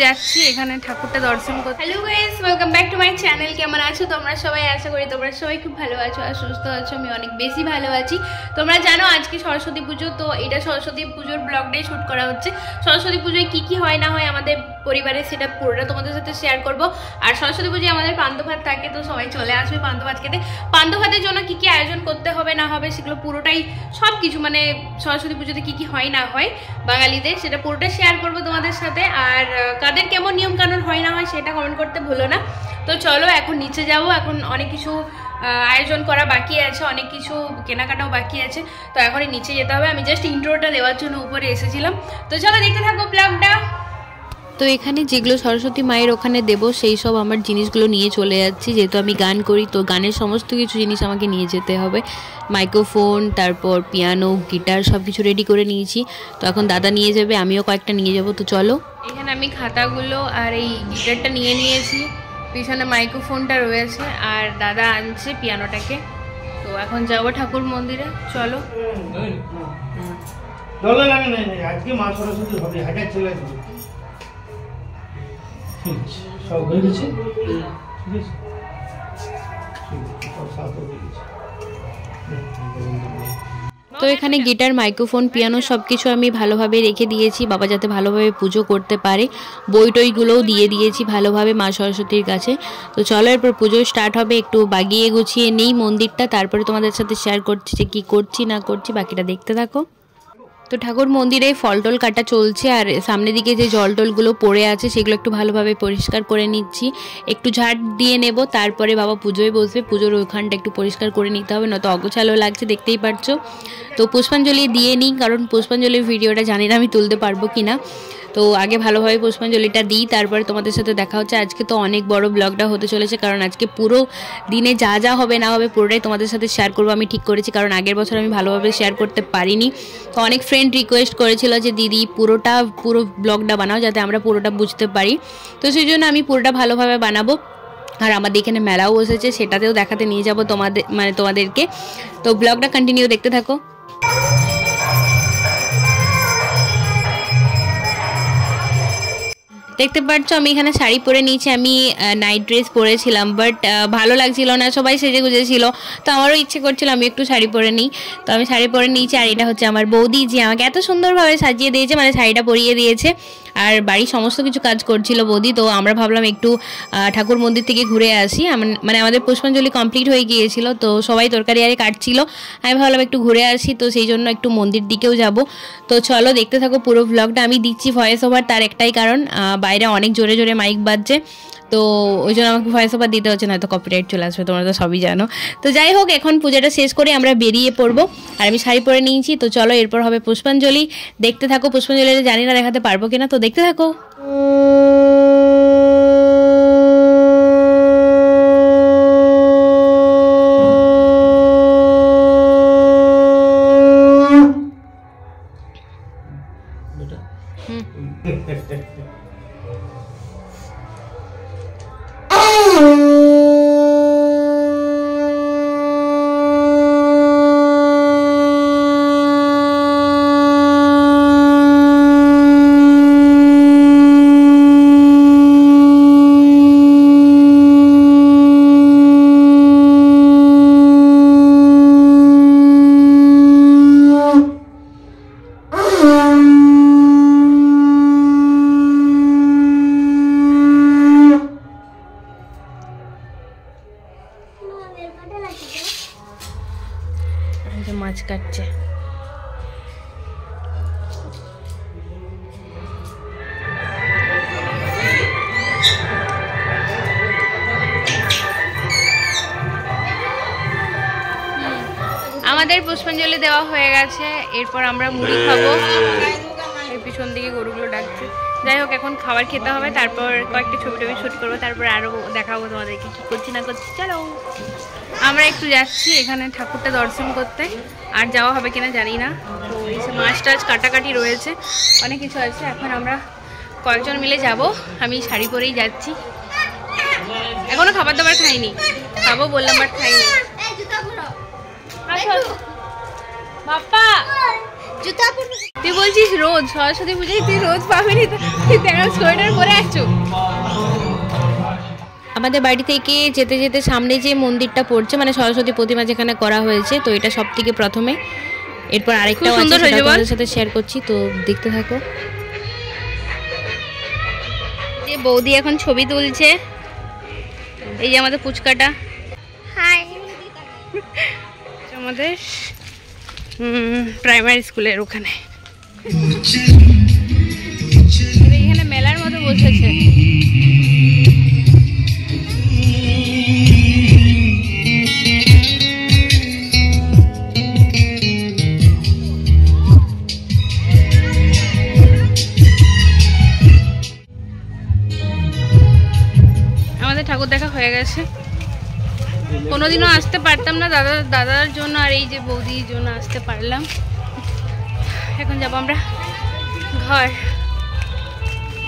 যাচ্ছি এখানে ঠাকুরটা দর্শন করতে। Hello guys, welcome back to my channel. কেমন আছো তোমরা সবাই? আশা করি তোমরা সবাই খুব ভালো আছো আর সুস্থ আছো। আমি অনেক বেশি ভালো আছি। তোমরা জানো আজকে সরস্বতী পুজো, তো এটা সরস্বতী পুজোর ব্লগটাই শ্যুট করা হচ্ছে। সরস্বতী পুজোয় কি কি হয় না হয় আমাদের পরিবারে সেটা পুরোটা তোমাদের সাথে শেয়ার করব। আর সরস্বতী পুজোয় আমাদের পান্তা ভাত থাকে, তো সবাই চলে আসবে পান্তা ভাত খেতে। পান্তা ভাতের জন্য কি কি আয়োজন করতে হবে না হবে সেগুলো পুরোটাই সব কিছু, মানে সরস্বতী পুজোতে কি কি হয় না হয় বাঙালিদের সেটা পুরোটা শেয়ার করব তোমাদের সাথে। আর কাদের কেমন নিয়ম কানুন হয় না হয় সেটা কমেন্ট করতে ভুলো না। তো চলো এখন নিচে যাব। এখন অনেক কিছু আয়োজন করা বাকি আছে, অনেক কিছু কেনাকাটাও বাকি আছে, তো এখনই নিচে যেতে হবে। আমি জাস্ট ইন্ট্রোটা দেওয়ার জন্য উপরে এসেছিলাম। তো চলো দেখতে থাকো ব্লগটা। তো এখানে যেগুলো সরস্বতী মায়ের ওখানে দেব সেই সব আমার জিনিসগুলো নিয়ে চলে যাচ্ছি, যেহেতু আমি গান করি তো গানের সমস্ত কিছু জিনিস আমাকে নিয়ে যেতে হবে। মাইক্রোফোন, তারপর পিয়ানো, গিটার সব কিছু রেডি করে নিয়েছি। তো এখন দাদা নিয়ে যাবে, আমিও কয়েকটা নিয়ে যাব। তো চলো, এখানে আমি খাতাগুলো আর এই গিটারটা নিয়ে নিয়েছি, পিছনে মাইক্রোফোনটা রয়েছে আর দাদা আনছে পিয়ানোটাকে। তো এখন যাব ঠাকুর মন্দিরে, চলো। আজকে মা সরস্বতী হবে, হাজার চলে আসবে সব হয়ে গেছে। তো এখানে গিটার, মাইক্রোফোন, পিয়ানো সব কিছু আমি ভালোভাবে রেখে দিয়েছি, বাবা যাতে ভালোভাবে পুজো করতে পারে। বই টইগুলোও দিয়ে দিয়েছি ভালোভাবে মা সরস্বতীর কাছে। তো চলো এরপর পুজো স্টার্ট হবে। একটু বাগিয়ে গুছিয়ে নেই মন্দিরটা, তারপরে তোমাদের সাথে শেয়ার করছি যে কী করছি না করছি, বাকিটা দেখতে থাকো। তো ঠাকুর মন্দিরে ফল টল কাটা চলছে, আর সামনের দিকে যে জল টলগুলো পড়ে আছে সেগুলো একটু ভালোভাবে পরিষ্কার করে নিচ্ছি। একটু ঝাড় দিয়ে নেব, তারপরে বাবা পুজোয় বসবে। পুজোর ওইখানটা একটু পরিষ্কার করে নিতে হবে, নয়তো অগোছালো লাগছে, দেখতেই পারছো। তো পুষ্পাঞ্জলি দিয়ে নিই, কারণ পুষ্পাঞ্জলির ভিডিওটা জানি না আমি তুলতে পারবো কি না। তো আগে ভালোভাবে পুষ্পাঞ্জলিটা দিই, তারপরে তোমাদের সাথে দেখা হচ্ছে। আজকে তো অনেক বড় ব্লগটা হতে চলেছে, কারণ আজকে পুরো দিনে যা যা হবে না হবে পুরোটাই তোমাদের সাথে শেয়ার করবো আমি ঠিক করেছি, কারণ আগের বছর আমি ভালোভাবে শেয়ার করতে পারিনি। তো অনেক ফ্রেন্ড রিকোয়েস্ট করেছিল যে দিদি পুরো ব্লগটা বানাও যাতে আমরা পুরোটা বুঝতে পারি। তো সেই জন্য আমি পুরোটা ভালোভাবে বানাবো। আর আমাদের এখানে মেলাও বসেছে, সেটাতেও দেখাতে নিয়ে যাবো তোমাদেরকে। তো ব্লগটা কন্টিনিউ দেখতে থাকো। দেখতে পাচ্ছ আমি এখানে শাড়ি পরে নিয়েছি, আমি নাইট ড্রেস পরেছিলাম, বাট ভালো লাগছিল না, সবাই সেজে গুজেছিল, তো আমারও ইচ্ছে করছিল আমি একটু শাড়ি পরে নিই। তো আমি শাড়ি পরে নিয়েছি, আর এটা হচ্ছে আমার বৌদি, যে আমাকে এত সুন্দরভাবে সাজিয়ে দিয়েছে, মানে শাড়িটা পরিয়ে দিয়েছে। আর বাড়ির সমস্ত কিছু কাজ করছিল বৌদি। তো আমরা ভাবলাম একটু ঠাকুর মন্দির থেকে ঘুরে আসি, মানে আমাদের পুষ্পাঞ্জলি কমপ্লিট হয়ে গিয়েছিল, তো সবাই তরকারি আরে কাটছিল, আমি ভাবলাম একটু ঘুরে আসি, তো সেই জন্য একটু মন্দির দিকেও যাব। তো চলো দেখতে থাকো পুরো ব্লগটা। আমি দিচ্ছি ভয়েস ওভার, তার একটাই কারণ বাইরে অনেক জোরে জোরে মাইক বাজছে, তো ওই জন্য আমাকে ভয়েস ওভার দিতে হচ্ছে, নয়তো কপিরাইট চলে আসবে, তোমরা তো সবই জানো। তো যাই হোক, এখন পূজাটা শেষ করে আমরা বেরিয়ে পড়বো। আর আমি শাড়ি পরে নিয়েছি, তো চলো এরপর হবে পুষ্পাঞ্জলি। দেখতে থাকো, পুষ্পাঞ্জলিটা জানি না দেখাতে পারবো কিনা, তো দেখতে থাকো। মাছ কাটছে। আমাদের পুষ্পাঞ্জলি দেওয়া হয়ে গেছে, এরপর আমরা মুড়ি খাবো। এই পিছন দিকে গরুগুলো ডাকছে। যাই হোক, এখন খাবার খেতে হবে, তারপর কয়েকটা ছবি টবি শ্যুট করবো, তারপর আরও দেখাবো তোমাদেরকে কী করছি না করছি। চলো আমরা একটু যাচ্ছি এখানে ঠাকুরটা দর্শন করতে, আর যাওয়া হবে কিনা জানি না। তো এই মাছ টাছ কাটাকাটি রয়েছে, অনেক কিছু আছে। এখন আমরা কয়েকজন মিলে যাব, আমি শাড়ি পরেই যাচ্ছি। এখনো খাবার দাবার খাইনি, খাবো বললাম বাট খাইনি। বাপ্পা তুই বলছিস রোজ সরস্বতী পুজোয় তুই রোজ পাবিনি, তুই সোয়েটার পরে আসছো। আমাদের বাড়ি থেকে যেতে যেতে সামনে যে মন্দিরটা পড়ছে, মানে সরস্বতী প্রতিমা যেখানে করা হয়েছে, তো এটা সব থেকে প্রথমে। এরপর আরেকটা সুন্দর হয়েছে, তোমাদের সাথে শেয়ার করছি, তো দেখতে থাকো। যে বৌদি এখন ছবি তুলছে, এই যে আমাদের পুচকাটা, হাই, আমাদের প্রাইমারি স্কুলের ওখানে, এখানে মেলার মতো বসেছে। আমাদের ঠাকুর দেখা হয়ে গেছে। কোনোদিনও আসতে পারতাম না দাদার জন্য, আর এই যে বৌদির জন্য আসতে পারলাম। এখন যাবো আমরা ঘর।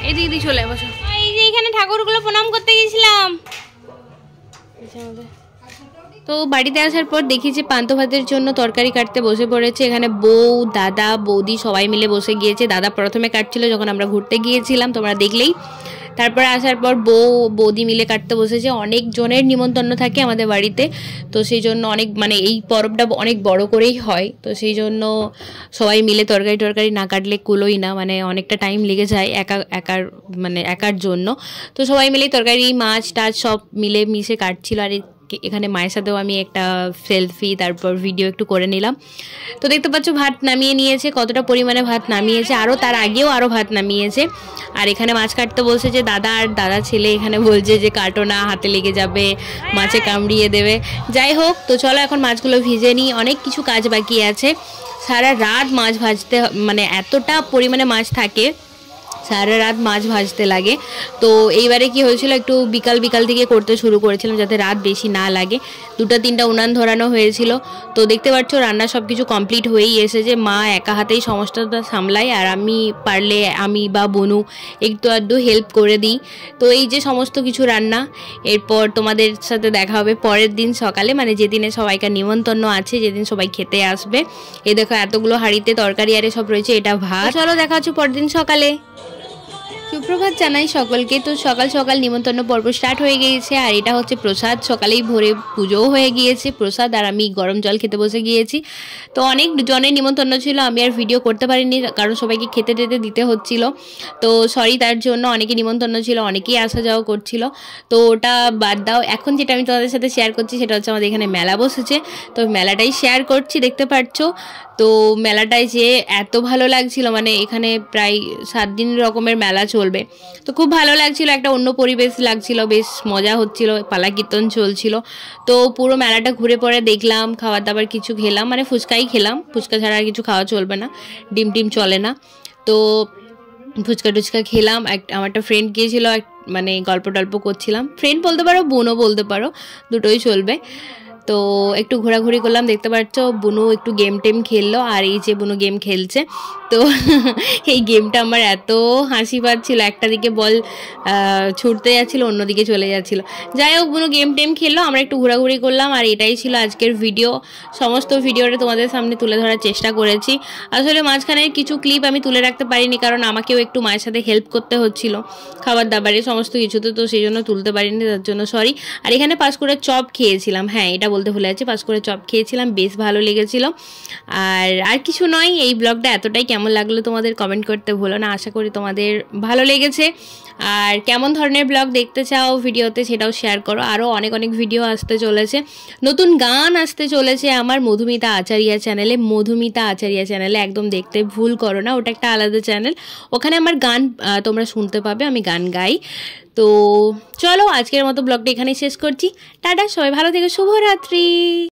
এই দিদি চলে বসো। এই যে এখানে ঠাকুরগুলো প্রণাম করতে গেছিলাম। তো বাড়িতে আসার পর দেখি যে পান্তা ভাতের জন্য তরকারি কাটতে বসে পড়েছে। এখানে বউ, দাদা, বৌদি সবাই মিলে বসে গিয়েছে। দাদা প্রথমে কাটছিল যখন আমরা ঘুরতে গিয়েছিলাম, তোমরা দেখলেই। তারপরে আসার পর বৌদি মিলে কাটতে বসেছে। অনেক জনের নিমন্ত্রণ থাকে আমাদের বাড়িতে, তো সেই জন্য অনেক, মানে এই পরবটা অনেক বড় করেই হয়, তো সেই জন্য সবাই মিলে তরকারি না কাটলে কুলোই না, মানে অনেকটা টাইম লেগে যায় একার জন্য। তো সবাই মিলে তরকারি, মাছ টাছ সব মিলে মিশে কাটছিল। আর এখানে মায়ের সাথেও আমি একটা সেলফি তারপর ভিডিও একটু করে নিলাম। তো দেখতে পাচ্ছ ভাত নামিয়ে নিয়েছে, কতটা পরিমাণে ভাত নামিয়েছে, আরও তার আগেও আরও ভাত নামিয়েছে। আর এখানে মাছ কাটতে বলছে যে দাদা, আর দাদা ছেলে এখানে বলছে যে কাটো না, হাতে লেগে যাবে, মাছে কামড়িয়ে দেবে। যাই হোক, তো চলো এখন মাছগুলো ভিজে নিই, অনেক কিছু কাজ বাকি আছে। সারা রাত মাছ ভাজতে, মানে এতটা পরিমাণে মাছ থাকে, সারা রাত মাছ ভাজতে লাগে। তো এইবারে কি হয়েছিল, একটু বিকাল থেকে করতে শুরু করেছিলাম যাতে রাত বেশি না লাগে। 2-3টা উনান ধরানো হয়েছিল। তো দেখতে পাচ্ছ রান্না সব কিছু কমপ্লিট হয়েই এসেছে। মা একা হাতেই সমস্তটা সামলায়, আর আমি পারলে আমি বা বনু একটু আধটু হেল্প করে দিই। তো এই যে সমস্ত কিছু রান্না, এরপর তোমাদের সাথে দেখা হবে পরের দিন সকালে, মানে যেদিনে সবাইকার নিমন্ত্রণ আছে, যেদিন সবাই খেতে আসবে। এই দেখো এতগুলো হাঁড়িতে তরকারি আরে সব রয়েছে, এটা ভাত। চলো দেখা হচ্ছে পরের দিন সকালে। সুপ্রভাত জানাই সকলকে। তো সকাল সকাল নিমন্ত্রণ পর্ব স্টার্ট হয়ে গিয়েছে, আর এটা হচ্ছে প্রসাদ। সকালেই ভোরে পুজোও হয়ে গিয়েছে, প্রসাদ, আর আমি গরম জল খেতে বসে গিয়েছি। তো অনেক জনের নিমন্ত্রণ ছিল, আমি আর ভিডিও করতে পারিনি কারণ সবাইকে খেতে দিতে হচ্ছিল। তো সরি তার জন্য। অনেকে নিমন্ত্রণ ছিল, অনেকেই আসা যাওয়া করছিল, তো ওটা বাদ দাও। এখন যেটা আমি তোমাদের সাথে শেয়ার করছি সেটা হচ্ছে আমাদের এখানে মেলা বসেছে, তো মেলাটাই শেয়ার করছি, দেখতে পাচ্ছ। তো মেলাটায় যে এত ভালো লাগছিল, মানে এখানে প্রায় 7 দিন রকমের মেলা চলবে, তো খুব ভালো লাগছিল, একটা অন্য পরিবেশ লাগছিল, বেশ মজা হচ্ছিল, পালা কীর্তন চলছিল। তো পুরো মেলাটা ঘুরে পরে দেখলাম, খাবার দাবার কিছু খেলাম, মানে ফুচকাই খেলাম, ফুচকা ছাড়া আর কিছু খাওয়া চলবে না, ডিম চলে না। তো ফুচকা খেলাম। আমার একটা ফ্রেন্ড গিয়েছিল, মানে গল্প টল্প করছিলাম, ফ্রেন্ড বলতে পারো, বোনও বলতে পারো, দুটোই চলবে। তো একটু ঘোরাঘুরি করলাম, দেখতে পাচ্ছ বুনু একটু গেম খেললো, আর এই যে বুনু গেম খেলছে। তো এই গেমটা আমার এত হাসি পাচ্ছিল, একটা দিকে বল ছুটতে যাচ্ছিলো, অন্যদিকে চলে যাচ্ছিলো। যাই হোক, বুনু গেম খেললো, আমরা একটু ঘোরাঘুরি করলাম, আর এটাই ছিল আজকের ভিডিও। সমস্ত ভিডিওটা তোমাদের সামনে তুলে ধরার চেষ্টা করেছি। আসলে মাঝখানে কিছু ক্লিপ আমি তুলে রাখতে পারিনি, কারণ আমাকেও একটু মায়ের সাথে হেল্প করতে হচ্ছিল খাবার দাবারে সমস্ত কিছুতে, তো সেই জন্য তুলতে পারিনি, তার জন্য সরি। আর এখানে পাঁশকুড়ার চপ খেয়েছিলাম, হ্যাঁ এটা বলতে ভুলে যাচ্ছি, পাঁশকুড়ার চপ খেয়েছিলাম, বেশ ভালো লেগেছিল। আর কিছু নয়, এই ব্লগটা এতটাই। কেমন লাগলো তোমাদের কমেন্ট করতে ভুলো না, আশা করি তোমাদের ভালো লেগেছে। আর কেমন ধরনের ব্লগ দেখতে চাও ভিডিওতে সেটাও শেয়ার করো। আরও অনেক ভিডিও আসতে চলেছে, নতুন গান আসতে চলেছে আমার মধুমিতা আচারিয়া চ্যানেলে, একদম দেখতে ভুল করো না, ওটা একটা আলাদা চ্যানেল, ওখানে আমার গান তোমরা শুনতে পাবে, আমি গান গাই। তো চলো আজকের মতো ব্লগটা এখানেই শেষ করছি, টাটা, সবাই ভালো থেকো, শুভরাত্রি।